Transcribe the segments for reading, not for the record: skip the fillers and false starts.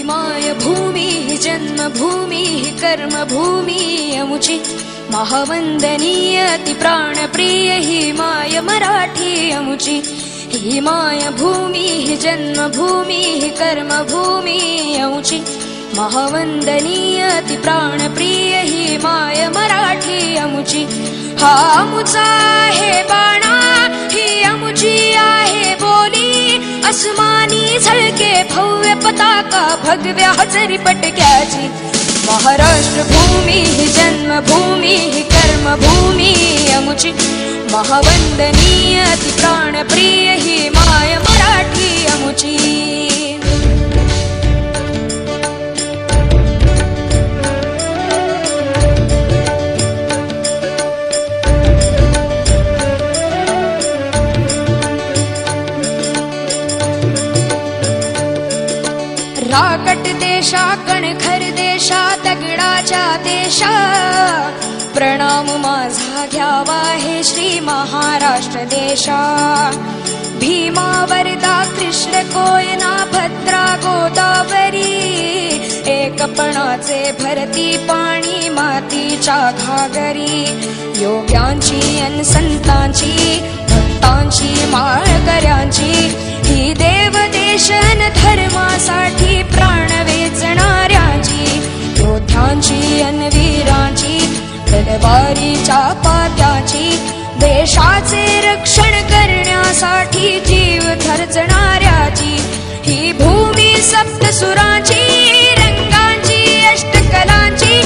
माय भूमी जन्मभूमी कर्मभूमी अमुची महावंदनीय अति प्राणप्रिय ही माय मराठी अमुची। ही माय भूमी जन्मभूमी कर्मभूमी अमुची महावंदनीय अति प्राणप्रिय ही माय मराठी अमुची। हा अमुचा आहे बाणा ही अमुची आहे बोली अस्मानी झळके भव्य पताका भगव्या हजरी पटक्याची। महाराष्ट्र भूमी जन्मभूमी कर्मभूमी अमुची महावंदनीय अति प्राणप्रिय ही माय मराठी अमुची। राकट देशा कणखर देशा दगडाच्या देशा प्रणाम माझा घ्यावा हे श्री महाराष्ट्र देशा। भीमा वरदा कृष्ण कोयना भद्रा गोदावरी एकपणाचे भरती पाणी मातीच्या घागरी। योग्यांची अन संतांची भक्तांची माळकऱ्यांची ही देव देशन धर्मासाठी प्राण वेचणाऱ्यांची। योद्ध्यांची अन वीरांची तलवारीच्या पात्याची देशाचे रक्षण करण्यासाठी जीव खर्चणाऱ्याची। ही भूमी सप्तसुरांची रंगांची अष्टकलांची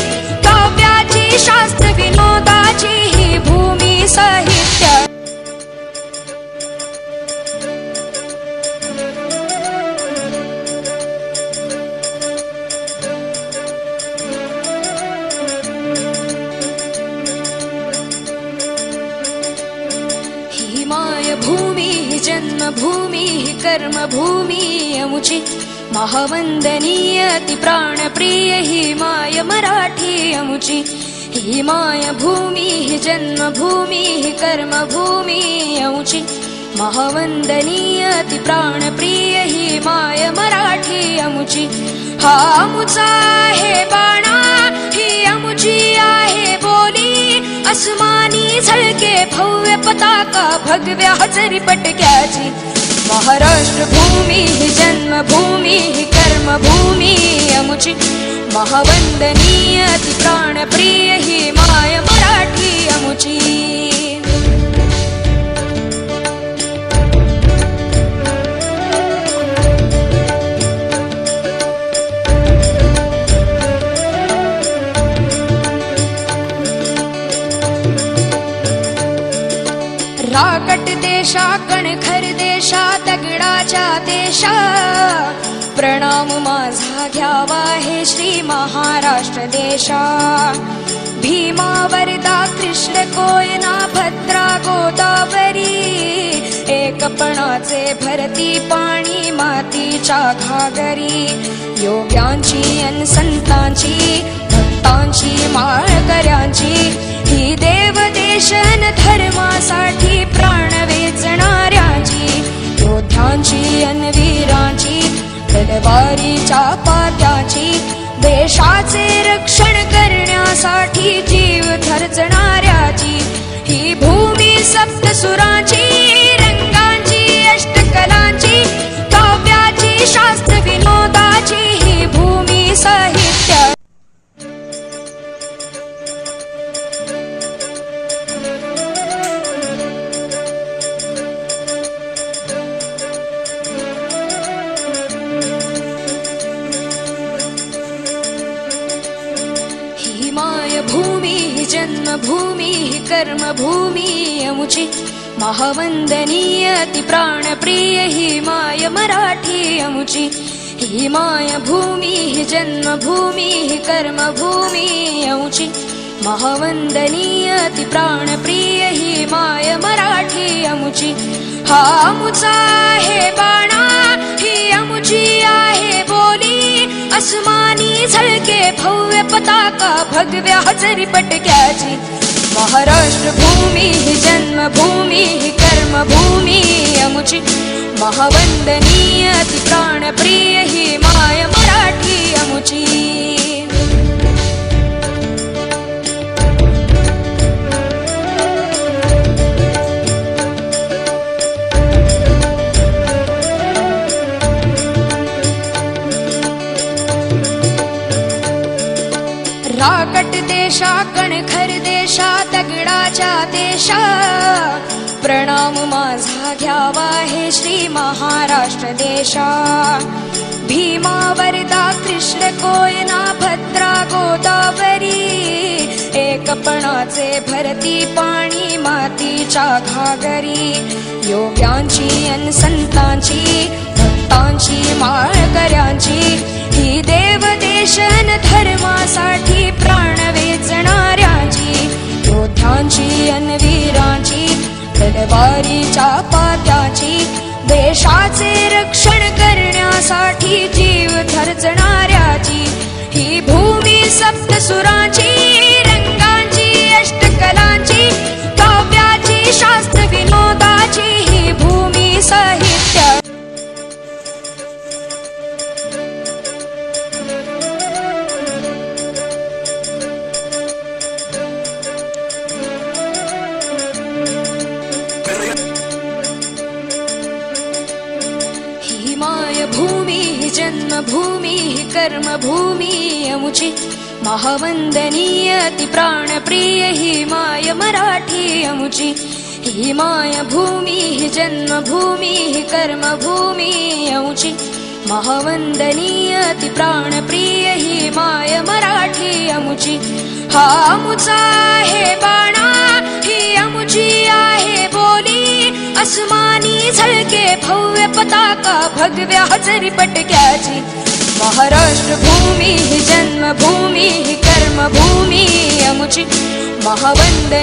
काव्याची शास्त्र विनोदाची ही भूमी साहित्य। माय भूमी जन्मभूमी कर्मभूमी अमुची महावंदनीय अति प्राणप्रिय ही माय मराठी अमुची। ही माय भूमी जन्मभूमी कर्मभूमी अमुची महावंदनीय अति प्राणप्रिय ही माय मराठी अमुची। हा अमुचा आहे बाणा ही अमुची आहे बोली अस्मानी झळके भव्य पताका भगव्या हजरी पटक्याची। महाराष्ट्र भूमी जन्मभूमी कर्मभूमी अमुची महावंदनीय अति प्राणप्रिय ही माय मराठी अमुची। राकट देशा कणखर देशा दगडाच्या देशा प्रणाम माझा घ्यावा हे श्री महाराष्ट्र देशा। भीमा वरदा कृष्ण कोयना भद्रा गोदावरी एकपणाचे भरती पाणी मातीच्या घागरी। योग्यांची अन संतांची भक्तांची माळकऱ्यांची ही देव देशन धर्मासाठी प्राण वेचणाऱ्यांची। योद्ध्यांची अन वीरांची तलवारीच्या पात्याची देशाचे रक्षण करण्यासाठी जीव खर्चणाऱ्याची। ही भूमी सप्तसुरांची रंगांची अष्टकलांची काव्याची शास्त्र विनोदाची ही भूमी साहित्य। माय भूमी जन्मभूमी कर्मभूमी अमुची महावंदनीय अति प्राणप्रिय ही माय मराठी अमुची। ही माय भूमी जन्मभूमी कर्मभूमी अमुची महावंदनीय अति प्राणप्रिय ही माय मराठी अमुची। हा अमुचा आहे बाणा ही अमुची आहे बोली अस्मानी झळके भव्य पताका भगव्या हजरी पटक्याची। महाराष्ट्र भूमी जन्मभूमी कर्मभूमी अमुची महावंदनीय अति प्राणप्रिय ही माय मराठी देशा कणखर देशा दगडाच्या देशा प्रणाम माझा घ्यावा हे श्री महाराष्ट्र देशा भीमा वरदा कृष्ण कोयना भद्रा गोदावरी एकपणाचे भरती पाणी मातीच्या घागरी योग्यांची अन संतांची भक्तांची माळकऱ्यांची ही देव देशन धर्मासाठी प्राण वेचणाऱ्यांची योद्ध्यांची अन वीरांची तलवारीच्या पात्याची देशाचे रक्षण करण्यासाठी जीव खर्चणाऱ्याची ही भूमी सप्तसुरांची रंगांची अष्टकलांची काव्याची शास्त्र विनोदाची ही भूमी साहित्य माय भूमी ही जन्मभूमी ही कर्मभूमी अमुची महावंदनीय ती प्राणप्रिय ही माय मराठी अमुची ही माय भूमी ही जन्मभूमी ही कर्मभूमी अमुची महावंदनीय ती प्राणप्रिय ही माय मराठी अमुची हा अमुचा आहे बाणा ही अमुची आहे बोली अस्मानी झळके भव्य पताका भगव्या हजरी पटक्याची महाराष्ट्र भूमी ही जन्मभूमी ही कर्मभूमी अमुची महावंदनीय